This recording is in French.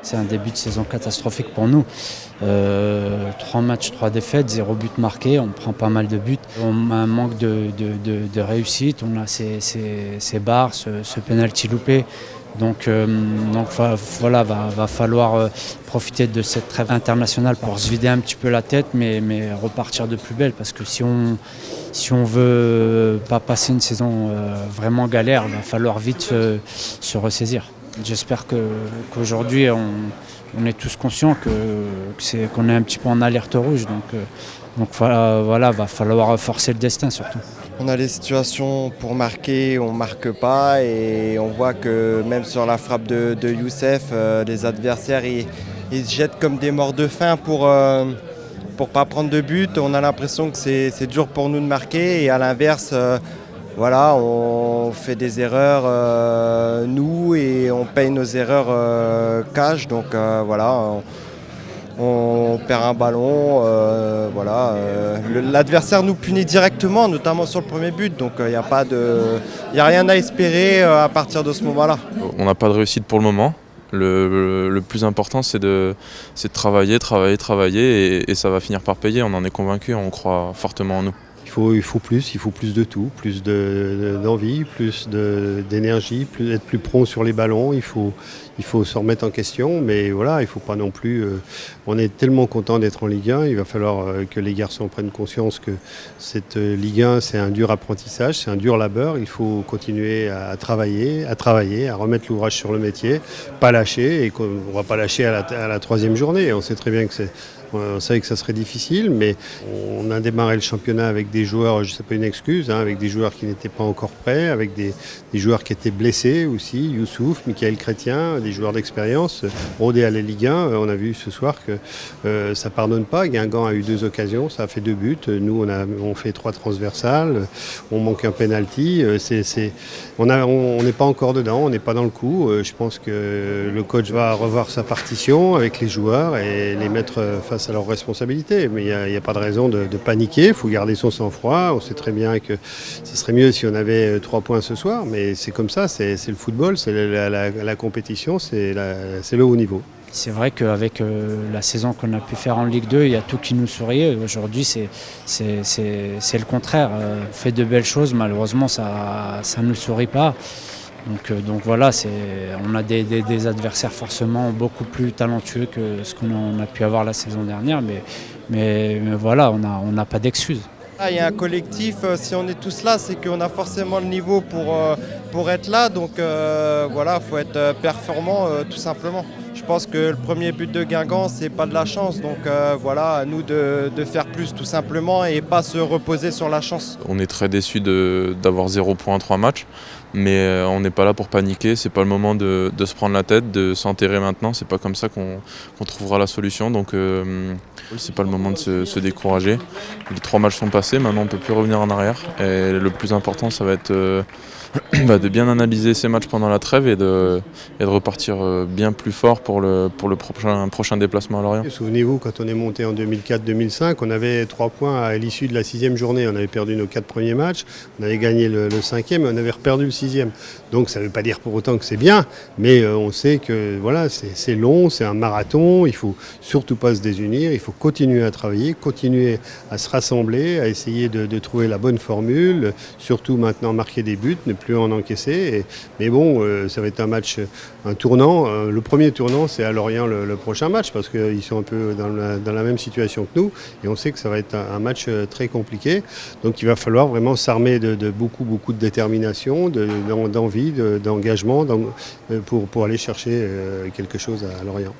C'est un début de saison catastrophique pour nous. 3 matchs, 3 défaites, 0 but marqué, on prend pas mal de buts. On a un manque de réussite, on a ces barres, ce penalty loupé. Donc voilà, va falloir profiter de cette trêve internationale pour se vider un petit peu la tête, mais repartir de plus belle. Parce que si on veut pas passer une saison vraiment galère, il va falloir vite se ressaisir. J'espère qu'aujourd'hui, on est tous conscients qu'on est un petit peu en alerte rouge. Donc voilà, va falloir forcer le destin surtout. On a les situations pour marquer, on ne marque pas et on voit que même sur la frappe de Youssef, les adversaires ils se jettent comme des morts de faim pour pas prendre de but. On a l'impression que c'est dur pour nous de marquer et à l'inverse, voilà, on fait des erreurs nous et on paye nos erreurs cash. Donc voilà. On perd un ballon, l'adversaire nous punit directement, notamment sur le premier but, donc il n'y a rien à espérer à partir de ce moment-là. On n'a pas de réussite pour le moment. Le plus important, c'est de travailler et ça va finir par payer. On en est convaincu, on croit fortement en nous. Il faut plus de tout, plus d'envie, plus d'énergie, être plus prompt sur les ballons. Il faut se remettre en question, mais voilà, il faut pas non plus. On est tellement content d'être en Ligue 1, il va falloir que les garçons prennent conscience que cette Ligue 1, c'est un dur apprentissage, c'est un dur labeur. Il faut continuer à travailler, à remettre l'ouvrage sur le métier, pas lâcher, et qu'on va pas lâcher à la 3e journée. On sait très bien que on savait que ça serait difficile, mais on a démarré le championnat avec des joueurs, c'est pas une excuse, avec des joueurs qui n'étaient pas encore prêts, avec des joueurs qui étaient blessés aussi, Youssouf, Michael Chrétien, des joueurs d'expérience, rodés à la Ligue 1. On a vu ce soir que ça pardonne pas. Guingamp a eu 2 occasions, ça a fait 2 buts. Nous, on fait 3 transversales, on manque un penalty. On n'est pas encore dedans, on n'est pas dans le coup. Je pense que le coach va revoir sa partition avec les joueurs et les mettre face à leurs responsabilités. Mais il n'y a pas de raison de paniquer, il faut garder son sang-froid. On sait très bien que ce serait mieux si on avait 3 points ce soir, mais c'est comme ça, c'est le football, c'est la compétition, c'est le haut niveau. C'est vrai qu'avec la saison qu'on a pu faire en Ligue 2, il y a tout qui nous souriait. Aujourd'hui, c'est le contraire. On fait de belles choses, malheureusement, ça ne nous sourit pas. Donc voilà, on a des adversaires forcément beaucoup plus talentueux que ce qu'on a pu avoir la saison dernière, mais voilà, on n'a pas d'excuses. Il y a un collectif, si on est tous là, c'est qu'on a forcément le niveau pour être là, donc voilà, il faut être performant tout simplement. Je pense que le premier but de Guingamp, c'est pas de la chance, donc voilà, à nous de faire plus tout simplement et pas se reposer sur la chance. On est très déçus d'avoir 0 points en 3 matchs, mais on n'est pas là pour paniquer, c'est pas le moment de se prendre la tête, de s'enterrer maintenant, c'est pas comme ça qu'on trouvera la solution, donc c'est pas le moment de se décourager. Les 3 matchs sont passés, maintenant on peut plus revenir en arrière, et le plus important ça va être de bien analyser ces matchs pendant la trêve et de repartir bien plus fort pour le prochain déplacement à Lorient. Souvenez-vous, quand on est monté en 2004-2005, on avait 3 points à l'issue de la 6e journée. On avait perdu nos 4 premiers matchs, on avait gagné le 5e et on avait perdu le 6e. Donc ça ne veut pas dire pour autant que c'est bien, mais on sait que voilà, c'est long, c'est un marathon, il ne faut surtout pas se désunir, il faut continuer à travailler, continuer à se rassembler, à essayer de trouver la bonne formule, surtout maintenant marquer des buts, ne plus en encaisser. Mais bon, ça va être un tournant. Le premier tournant, c'est à Lorient le prochain match, parce qu'ils sont un peu dans la même situation que nous, et on sait que ça va être un match très compliqué. Donc il va falloir vraiment s'armer de beaucoup de détermination, d'envie, d'engagement pour aller chercher quelque chose à Lorient.